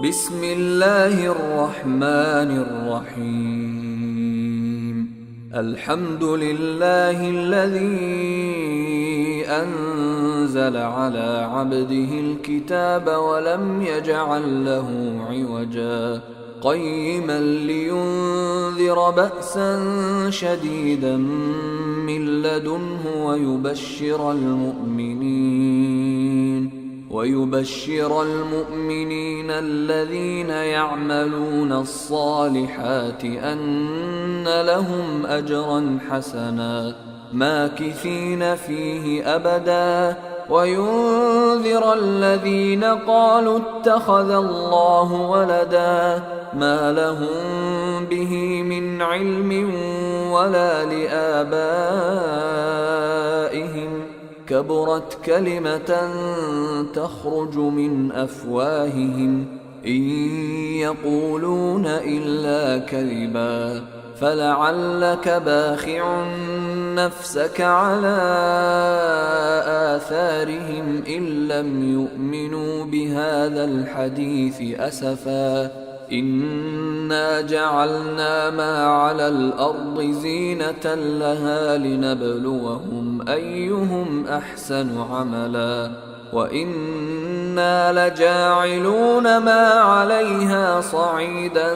بسم الله الرحمن الرحيم. الحمد لله الذي أنزل على عبده الكتاب ولم يجعل له عوجا قيما لينذر بأسا شديدا من لدنه ويبشر المؤمنين الذين يعملون الصالحات أن لهم أجرا حسنا ماكثين فيه أبدا وينذر الذين قالوا اتخذ الله ولدا ما لهم به من علم ولا لآبائهم كبرت كلمة تخرج من أفواههم إن يقولون إلا كذبا فلعلك باخع نفسك على آثارهم إن لم يؤمنوا بهذا الحديث أسفا إنا جعلنا ما على الأرض زينة لها لنبلوهم أيهم أحسن عملا وإنا لجاعلون ما عليها صعيدا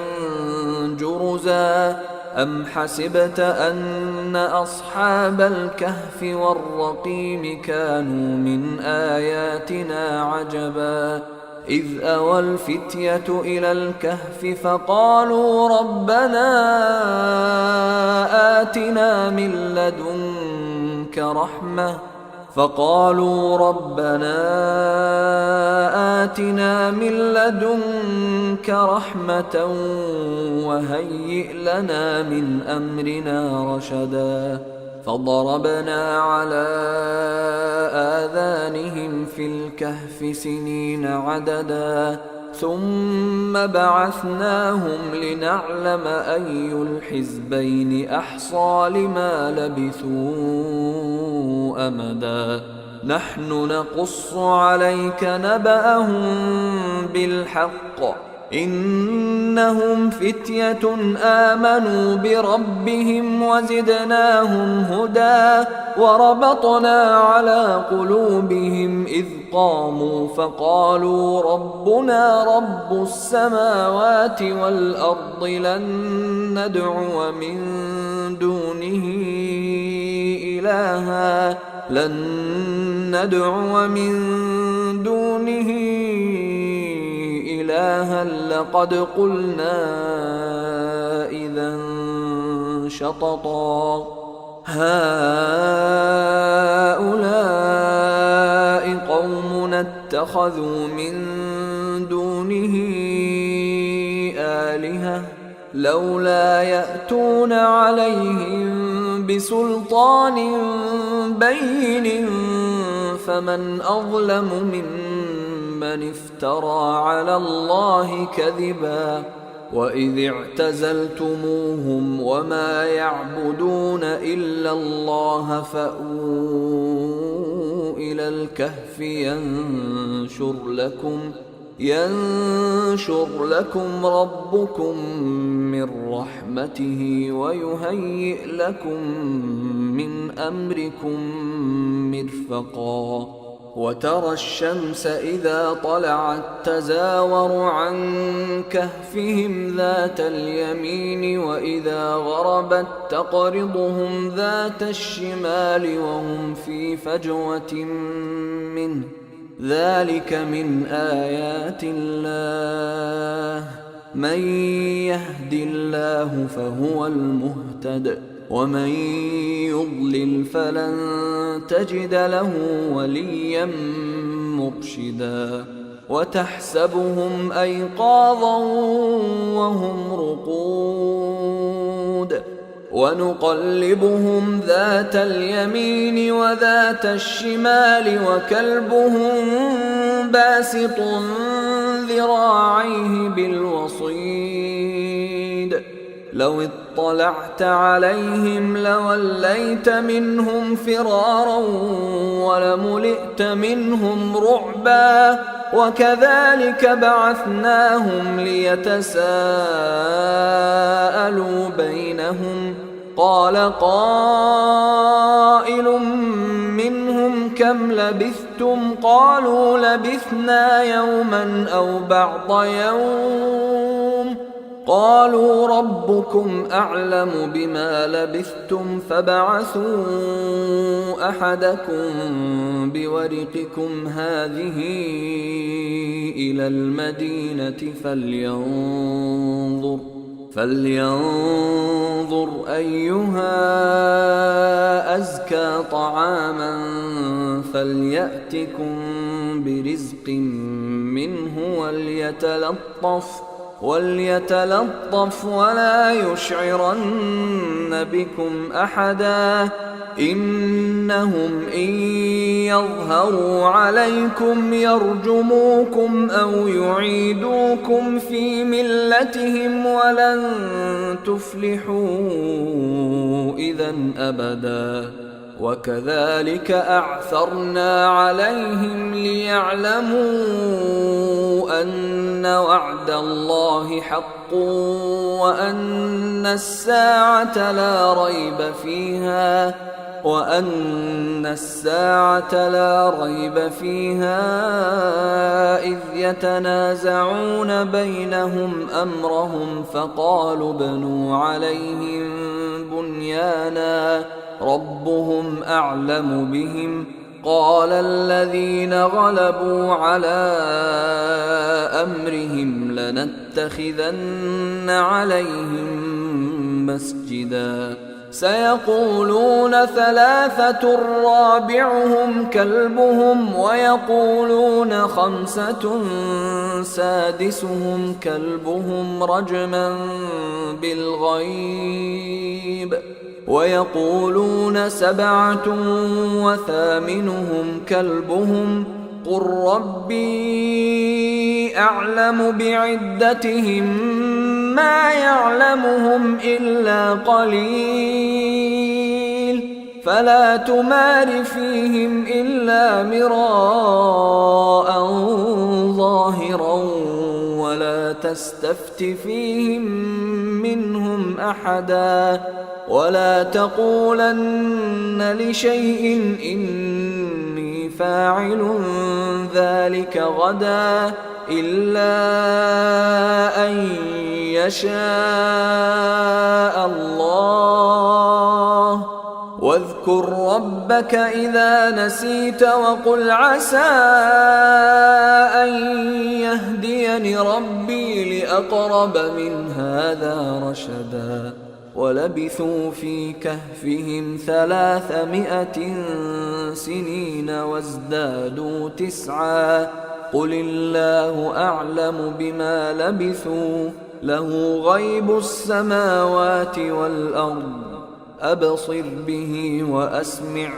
جرزا أم حسبت أن أصحاب الكهف والرقيم كانوا من آياتنا عجبا إذ أوى الفتية إلى الكهف فقالوا ربنا آتنا من لدنك رحمة وهيئ لنا من أمرنا رشدا فضربنا على آذانهم في الكهف سنين عددا ثم بعثناهم لنعلم أي الحزبين أحصى لما لبثوا أمدا نحن نقص عليك نبأهم بالحق إنهم فتية آمنوا بربهم وزدناهم هدى وربطنا على قلوبهم إذ قاموا فقالوا ربنا رب السماوات والأرض لن ندعو من دونه إلها لقد قلنا إذا شططا هؤلاء قومنا اتخذوا من دونه آلهة لولا يأتون عليهم بسلطان بين فمن أظلم ممن افترى على الله كذبا وإذ اعتزلتموهم وما يعبدون إلا الله فأووا إلى الكهف ينشر لكم ربكم من رحمته ويهيئ لكم من أمركم مرفقا وترى الشمس إذا طلعت تزاور عن كهفهم ذات اليمين وإذا غربت تقرضهم ذات الشمال وهم في فجوة منه ذلك من آيات الله من يهد الله فهو المهتد ومن يضلل فلن تجد له وليا مرشدا وتحسبهم أيقاظا وهم رقود ونقلبهم ذات اليمين وذات الشمال وكلبهم باسط ذراعيه بالوصيد لو اطلعت عليهم لوليت منهم فرارا ولملئت منهم رعبا وكذلك بعثناهم ليتساءلوا بينهم قال قائل منهم كم لبثتم قالوا لبثنا يوما أو بعض يوم قالوا ربكم أعلم بما لبثتم فابعثوا أحدكم بورقكم هذه إلى المدينة فلينظر أيها أزكى طعاما فليأتكم برزق منه وليتلطف ولا يشعرن بكم أحدا إنهم إن يظهروا عليكم يرجموكم أو يعيدوكم في ملتهم ولن تفلحوا إذا أبدا وكذلك أعثرنا عليهم ليعلموا أن وعد الله حق وأن الساعة لا ريب فيها إذ يتنازعون بينهم أمرهم فقالوا ابنوا عليهم بنيانا ربهم أعلم بهم قال الذين غلبوا على أمرهم لنتخذن عليهم مسجدا سيقولون ثلاثة رابعهم كلبهم ويقولون خمسة سادسهم كلبهم رجما بالغيب ويقولون سبعة وثامنهم كلبهم قل ربي أعلم بعدتهم ما يعلمهم إلا قليل فلا تمار فيهم إلا مراء ظاهرا ولا تستفت فيهم منهم أحدا ولا تقولن لشيء إني فاعل ذلك غدا إلا أن يشاء الله واذكر ربك إذا نسيت وقل عسى أن يهديني ربي لأقرب من هذا رشدا ولبثوا في كهفهم 300 سنين وازدادوا 9 قل الله أعلم بما لبثوا له غيب السماوات والأرض أبصر به وأسمع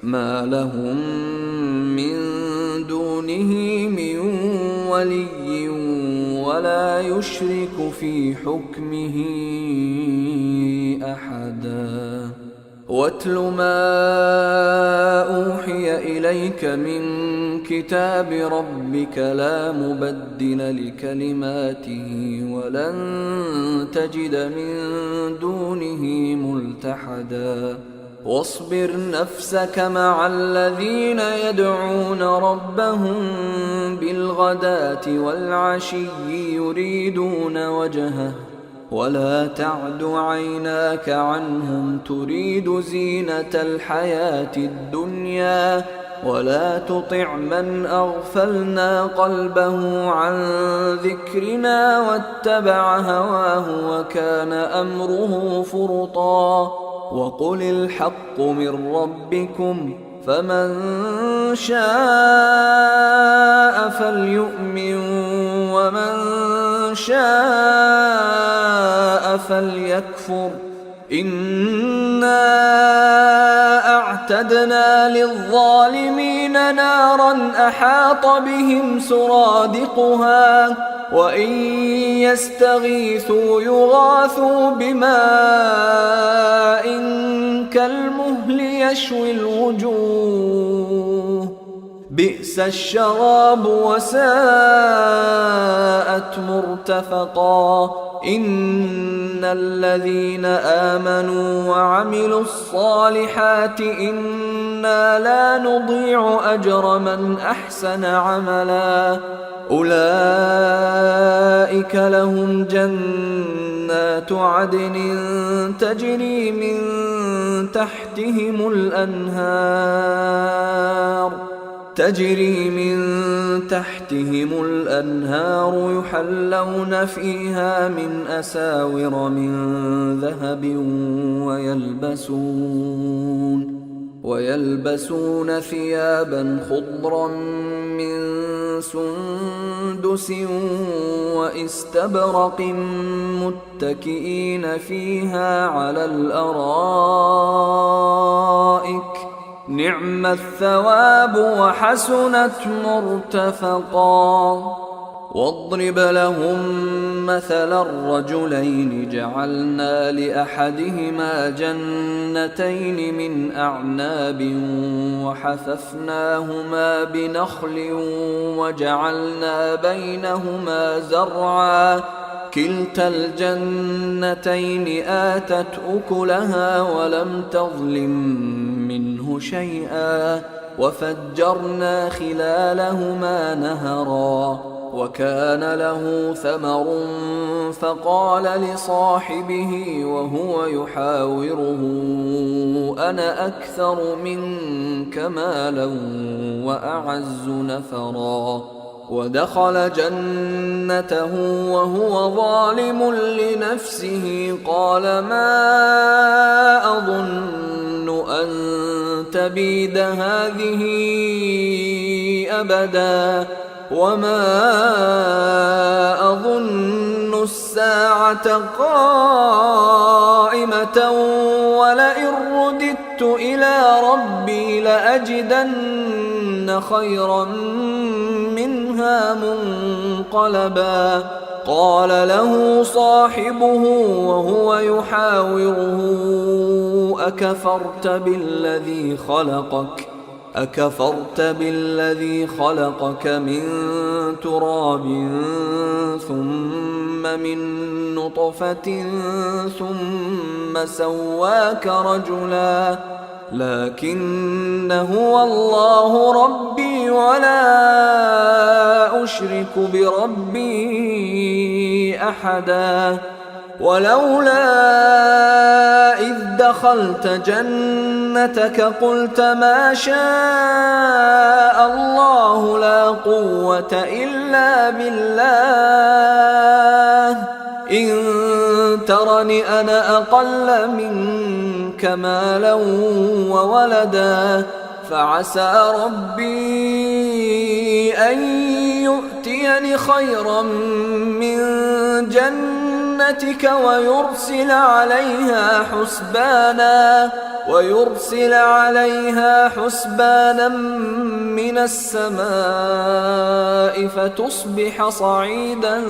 ما لهم من دونه من ولي ولا يشرك في حكمه أحدا واتل ما أوحي إليك من كتاب ربك لا مبدل لكلماته ولن تجد من دونه ملتحدا واصبر نفسك مع الذين يدعون ربهم بالغداة والعشي يريدون وجهه ولا تعد عيناك عنهم تريد زينة الحياة الدنيا ولا تطع من أغفلنا قلبه عن ذكرنا واتبع هواه وكان أمره فرطا وقل الحق من ربكم فمن شاء فليؤمن ومن شاء فليكفر إنا أعتدنا للظالمين نارا أحاط بهم سرادقها وإن يستغيثوا يغاثوا بماء كالمهل يشوي الوجوه بئس الشراب وساءت مرتفقا إن الذين آمنوا وعملوا الصالحات إنا لا نضيع أجر من أحسن عملا أولئك لهم جنات عدن تجري من تحتهم الأنهار يحلون فيها من أساور من ذهب ويلبسون ثيابا خضرا من سندس واستبرق متكئين فيها على الأرائك نعم الثواب وحسنت مرتفقا واضرب لهم مثل الرجلين جعلنا لأحدهما جنتين من أعناب وحففناهما بنخل وجعلنا بينهما زرعا كلتا الجنتين آتت أكلها ولم تظلم منه شيئا وفجرنا خلالهما نهرا وكان له ثمر فقال لصاحبه وهو يحاوره أنا أكثر منك مالا وأعز نفرا ودخل جنته وهو ظالم لنفسه قال ما أظن أن تبيد هذه أبدا وما أظن الساعة قائمة ولئن رددت إلى ربي لأجدن خيرا منها منقلبا قال له صاحبه وهو يحاوره أكفرت بالذي خلقك من تراب ثم من نطفة ثم سواك رجلا لكن هو الله ربي ولا أشرك بربي أحدا ولولا إذ دخلت جنتك قلت ما شاء الله لا قوة إلا بالله إن ترني أنا أقل منك مالا وولدا فعسى ربي أن يؤتيني خيرا من جنتك ويرسل عليها حسبانا من السماء فتصبح صعيدا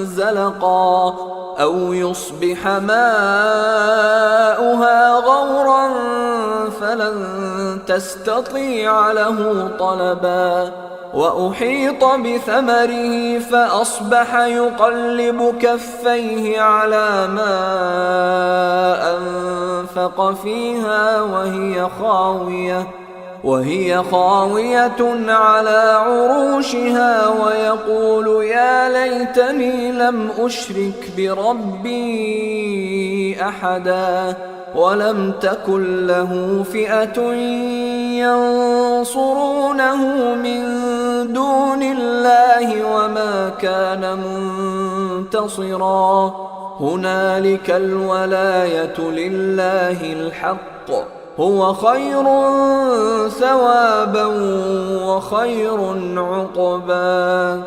زلقا أو يصبح ماؤها غورا فلن تستطيع له طلبا وأحيط بثمره فأصبح يقلب كفيه على ما أنفق فيها وهي خاوية على عروشها ويقول يا ليتني لم أشرك بربي أحدا ولم تكن له فئة ينصرونه من دون الله وما كان منتصرا هنالك الولاية لله الحق هو خير ثوابا وخير عقبا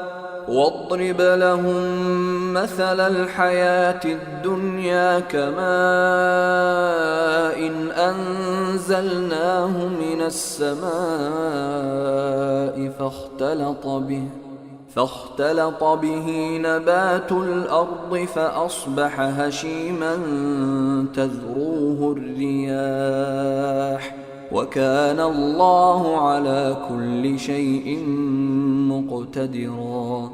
واضرب لهم مثل الحياة الدنيا كماء إن أنزلناه من السماء فاختلط به نبات الأرض فأصبح هشيما تذروه الرياح وكان الله على كل شيء مقتدرا.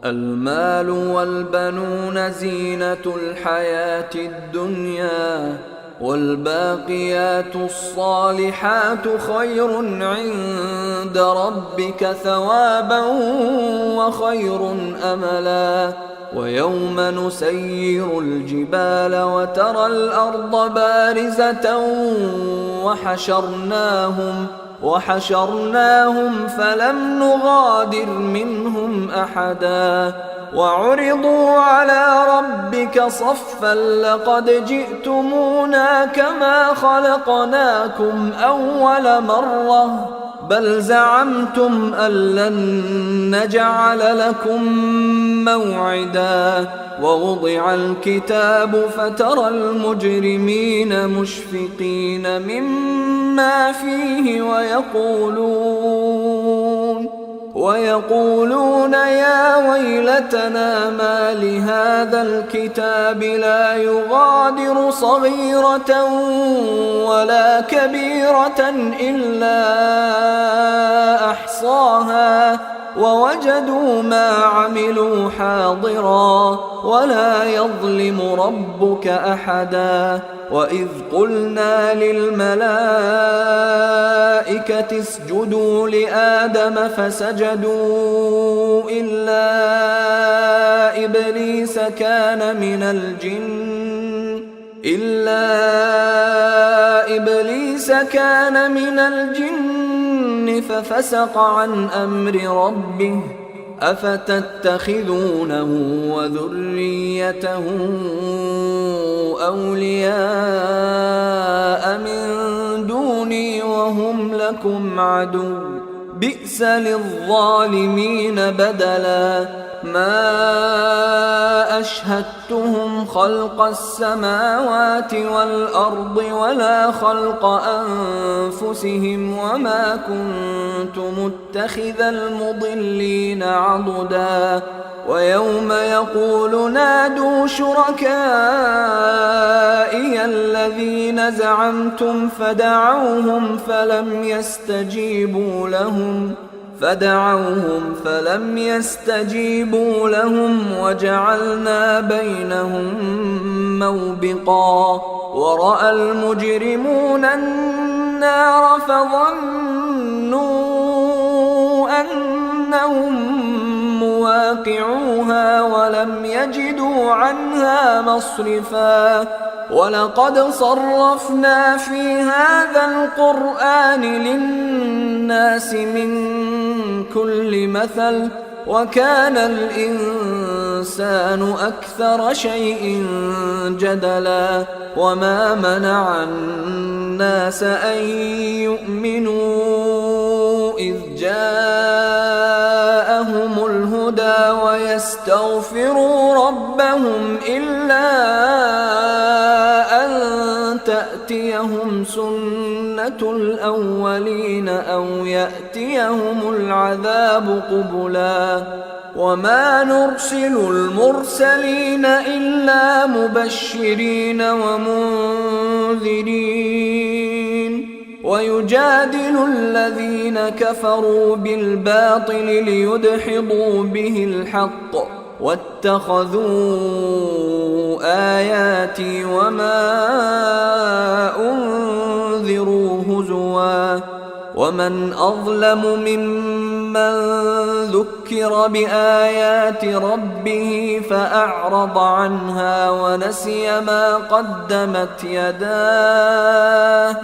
المال والبنون زينة الحياة الدنيا والباقيات الصالحات خير عند ربك ثوابا وخير أملا. ويوم نسير الجبال وترى الأرض بارزة وحشرناهم فلم نغادر منهم أحدا وعرضوا على ربك صفا لقد جئتمونا كما خلقناكم أول مرة بل زعمتم أن لن نجعل لكم موعدا. ووضع الكتاب فترى المجرمين مشفقين مما فيه ويقولون يا ويلتنا ما لهذا الكتاب لا يغادر صغيرة ولا كبيرة إلا أحصاها ووجدوا ما عملوا حاضرا ولا يظلم ربك أحدا. وإذ قلنا للملائكة اسجدوا لآدم فسجدوا إلا إبليس كان من الجن ففسق عن أمر ربه أفتتخذونه وذريته أولياء من دوني وهم لكم عدو بئس للظالمين بدلا. ما أشهدتهم خلق السماوات والأرض ولا خلق أنفسهم وما كنت متخذ المضلين عضدا. ويوم يقول نادوا شركائي الذين زعمتم فدعوهم فلم يستجيبوا لهم وجعلنا بينهم موبقا. ورأى المجرمون النار فظنوا أنهم مواقعوها ولم يجدوا عنها مصرفا. ولقد صرفنا في هذا القرآن للناس من كل مثل وكان الإنسان أكثر شيء جدلا. وما منع الناس أن يؤمنوا إذ جاءهم الهدى ويستغفروا ربهم إلا أن تأتيهم سنة الأولين أو يأتيهم العذاب قبلا. وما نرسل المرسلين إلا مبشرين ومنذرين ويجادل الذين كفروا بالباطل ليدحضوا به الحق واتخذوا آياتي وما أنذروا هزوا. ومن أظلم ممن ذكر بآيات ربه فأعرض عنها ونسي ما قدمت يداه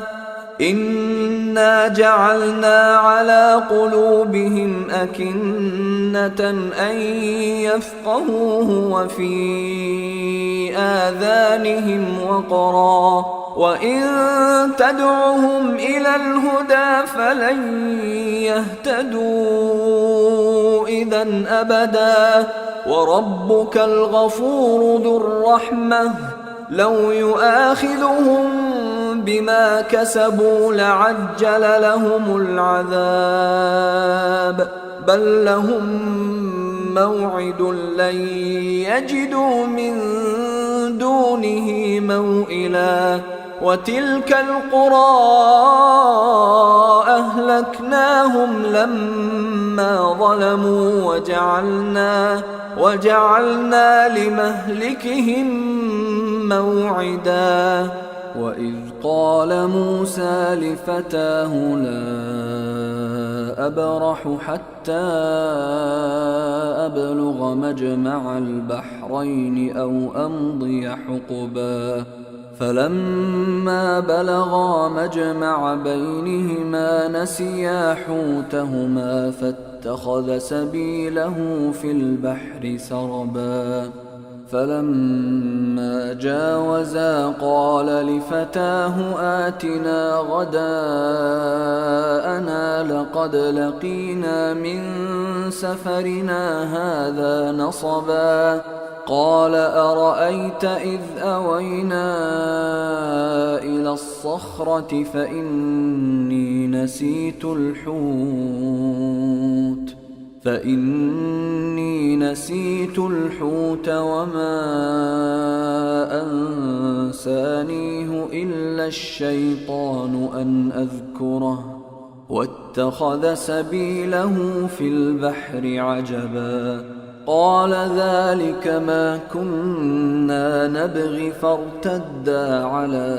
إنا جعلنا على قلوبهم أكنة أن يفقهوه وفي آذانهم وقرا وإن تدعهم إلى الهدى فلن يهتدوا إذا أبدا. وربك الغفور ذو الرحمة لو يؤاخذهم بما كسبوا لعجل لهم العذاب بل لهم موعد لن يجدوا من دونه موئلا وتلك القرى أهلكناهم لما ظلموا وجعلنا لمهلكهم موعدا وإذ قال موسى لفتاه لا أبرح حتى أبلغ مجمع البحرين أو أمضي حقبا فلما بلغا مجمع بينهما نسيا حوتهما فاتخذ سبيله في البحر سربا فلما جاوزا قال لفتاه آتنا غداءنا لقد لقينا من سفرنا هذا نصبا قال أرأيت إذ أوينا إلى الصخرة فإني نسيت الحوت وما أنسانيه إلا الشيطان أن أذكره واتخذ سبيله في البحر عجبا قال ذلك ما كنا نبغي فارتدا على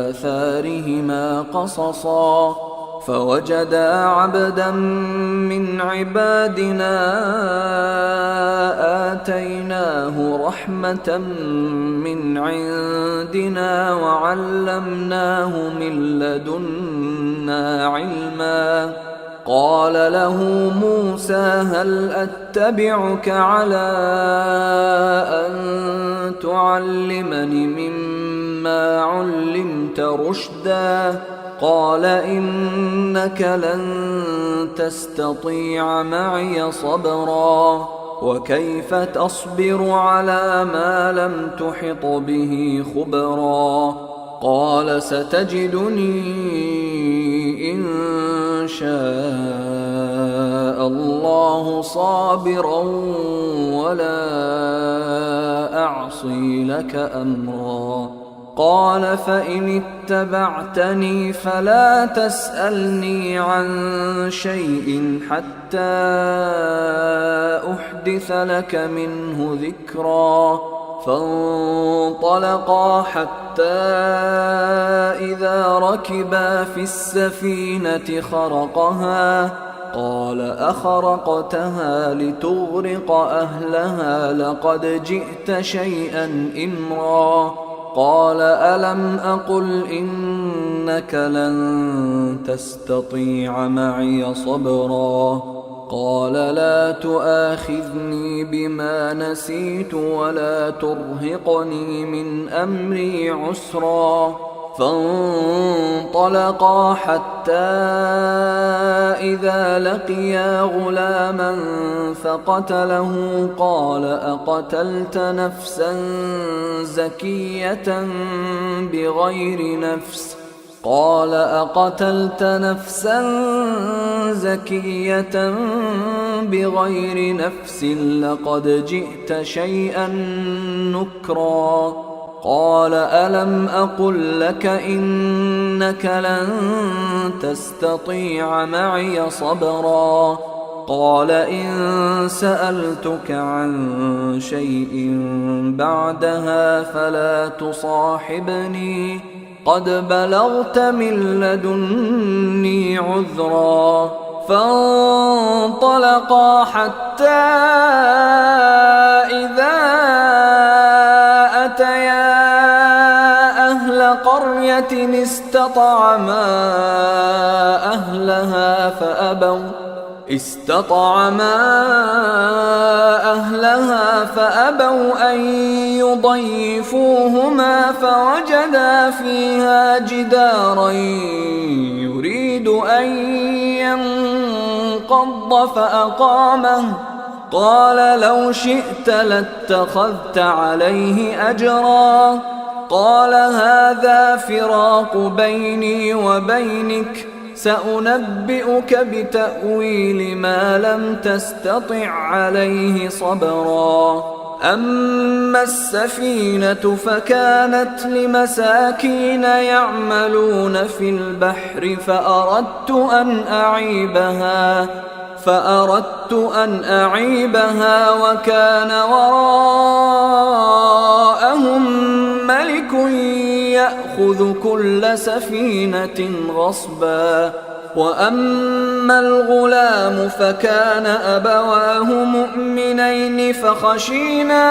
آثارهما قصصا فوجدا عبدا من عبادنا آتيناه رحمة من عندنا وعلمناه من لدنا علما قال له موسى هل أتبعك على أن تعلمني مما علمت رشدا قال إنك لن تستطيع معي صبرا وكيف تصبر على ما لم تحط به خبرا قال ستجدني إن شاء الله صابرا ولا أعصي لك أمرا قال فإن اتبعتني فلا تسألني عن شيء حتى أحدث لك منه ذكرا فانطلقا حتى إذا ركبا في السفينة خرقها قال أخرقتها لتغرق أهلها لقد جئت شيئا إمرا قال ألم أقل إنك لن تستطيع معي صبرا قال لا تؤاخذني بما نسيت ولا ترهقني من أمري عسرا فانطلقا حتى إذا لقيا غلاما فقتله قال أقتلت نفسا زكية بغير نفس لقد جئت شيئا نكرا قال ألم أقل لك إنك لن تستطيع معي صبرا قال إن سألتك عن شيء بعدها فلا تصاحبني قد بلغت من لدني عذرا فانطلقا حتى إذا أتيا أهل قرية استطعما أهلها فأبوا أن يضيفوهما فوجدا فيها جدارا يريد أن ينقض فأقامه قال لو شئت لاتخذت عليه أجرا قال هذا فراق بيني وبينك سأنبئك بتأويل ما لم تستطع عليه صبرا أما السفينة فكانت لمساكين يعملون في البحر فأردت أن أعيبها وكان وراءهم ملك يأخذ كل سفينة غصبا وأما الغلام فكان أبواه مؤمنين فخشينا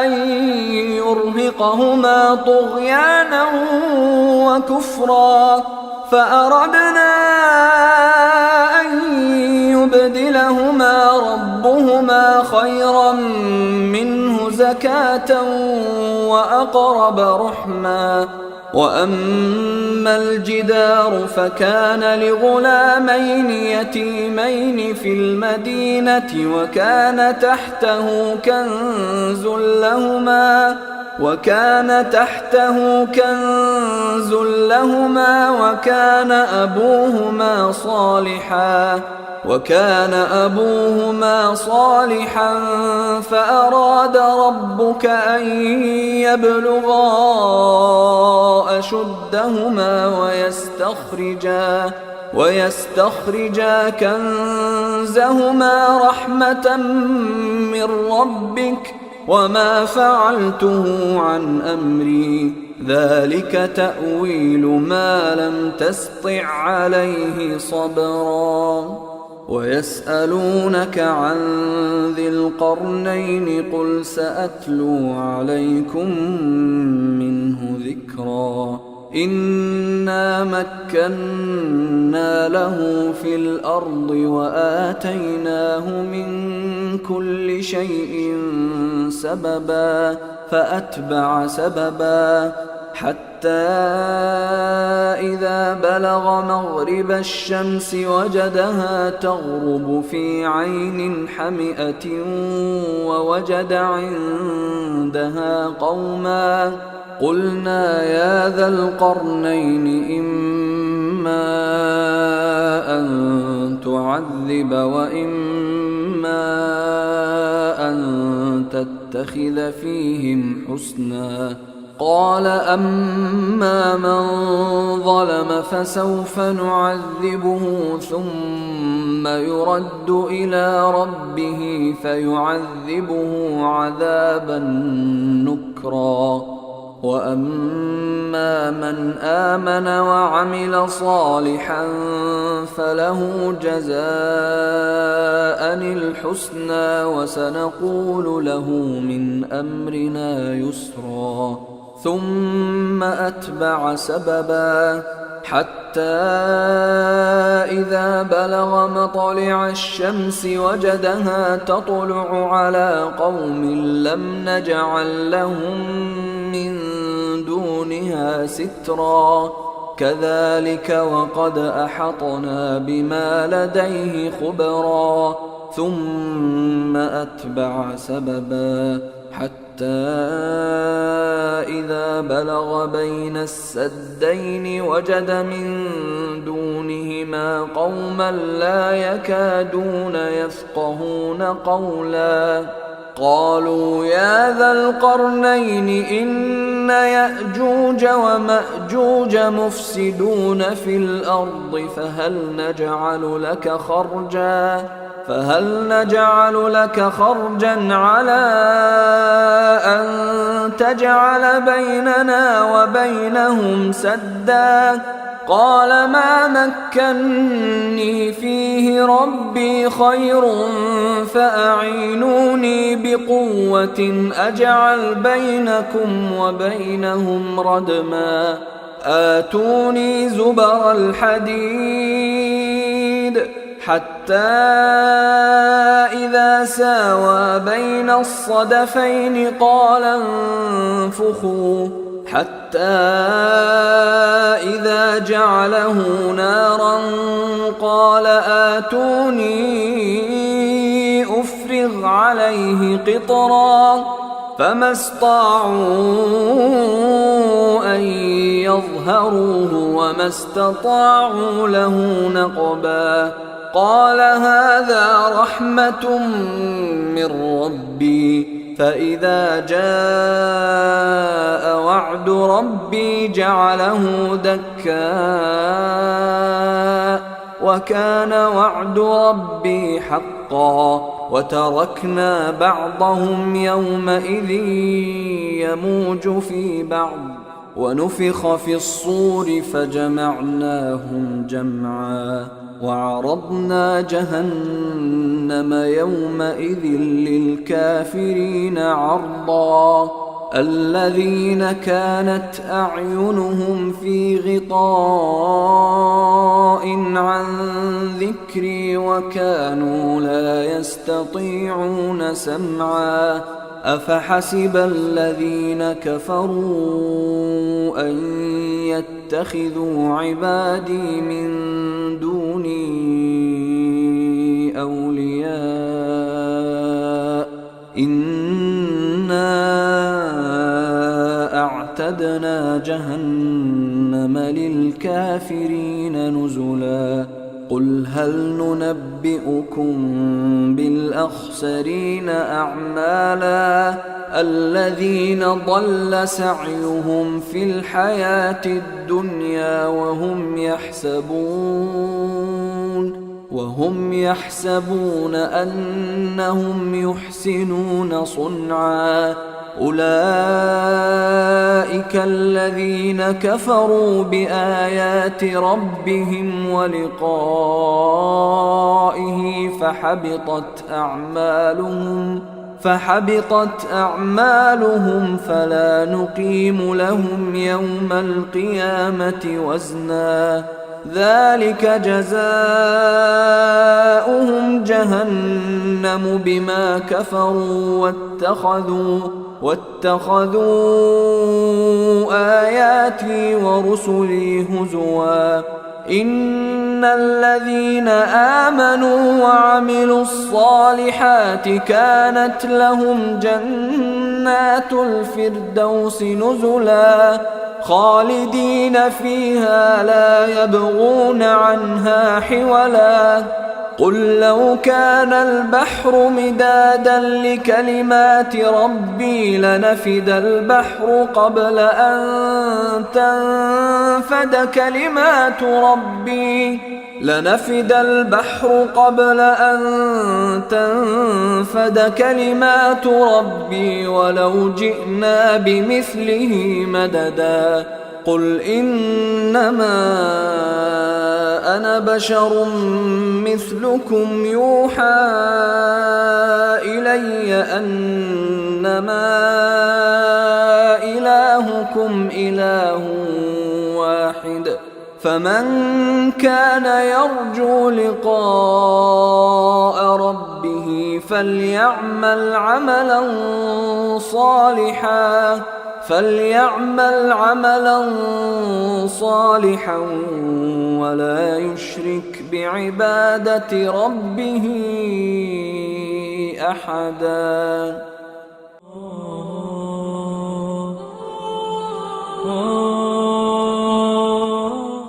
أن يرهقهما طغيانا وكفرا فأردنا أن يبدلهما ربهما خيرا منه زكاة وأقرب رحما وأما الجدار فكان لغلامين يتيمين في المدينة وكان تحته كنز لهما وكان أبوهما صالحا فأراد ربك أن يبلغا أشدهما ويستخرجا كنزهما رحمة من ربك وما فعلته عن أمري ذلك تأويل ما لم تسطع عليه صبرا ويسألونك عن ذي القرنين قل سأتلو عليكم منه ذكرا إنا مكنا له في الأرض وآتيناه من كل شيء سببا فأتبع سببا حتى إذا بلغ مغرب الشمس وجدها تغرب في عين حمئة ووجد عندها قوما قلنا يا ذا القرنين إما أن تعذب وإما أن تتخذ فيهم حسنا قال أما من ظلم فسوف نعذبه ثم يرد إلى ربه فيعذبه عذابا نكرا وأما من آمن وعمل صالحا فله جزاء الحسنى وسنقول له من أمرنا يسرا ثم أتبع سببا حتى إذا بلغ مطلع الشمس وجدها تطلع على قوم لم نجعل لهم من دونها سترا كذلك وقد أحطنا بما لديه خبرا ثم أتبع سببا حتى إذا بلغ بين السدين وجد من دونهما قوما لا يكادون يفقهون قولا قالوا يا ذا القرنين إن يأجوج ومأجوج مفسدون في الأرض فهل نجعل لك خرجا على أن تجعل بيننا وبينهم سدا قال ما مكني فيه ربي خير فأعينوني بقوة أجعل بينكم وبينهم ردما آتوني زبر الحديد حتى إذا ساوى بين الصدفين قال انفخوا حتى إذا جعله نارا قال آتوني أفرغ عليه قطرا فما استطاعوا أن يظهروه وما استطاعوا له نقبا قال هذا رحمة من ربي فإذا جاء وعد ربي جعله دكا وكان وعد ربي حقا وتركنا بعضهم يومئذ يموج في بعض ونفخ في الصور فجمعناهم جمعا وعرضنا جهنم يومئذ للكافرين عرضا الذين كانت أعينهم في غطاء عن ذكري وكانوا لا يستطيعون سمعا أفحسب الذين كفروا أن يتخذوا عبادي من دوني أولياء إنا أعتدنا جهنم للكافرين نزلا قل هل ننبئكم بالأخسرين أعمالا الذين ضل سعيهم في الحياة الدنيا وهم يحسبون أنهم يحسنون صنعا أولئك الذين كفروا بآيات ربهم ولقائه فحبطت أعمالهم فلا نقيم لهم يوم القيامة وزنا ذلك جزاؤهم جهنم بما كفروا واتخذوا آياتي ورسلي هزوا إن الذين آمنوا وعملوا الصالحات كانت لهم جنات الفردوس نزلا خالدين فيها لا يبغون عنها حولا قل لو كان البحر مدادا لكلمات ربي لنفد البحر قبل أن تنفد كلمات ربي ولو جئنا بمثله مددا قل إنما أنا بشر مثلكم يوحى إلي أنما إلهكم إله واحد فمن كان يرجو لقاء ربه فليعمل عملا صالحا ولا يشرك بعبادة ربه أحدا.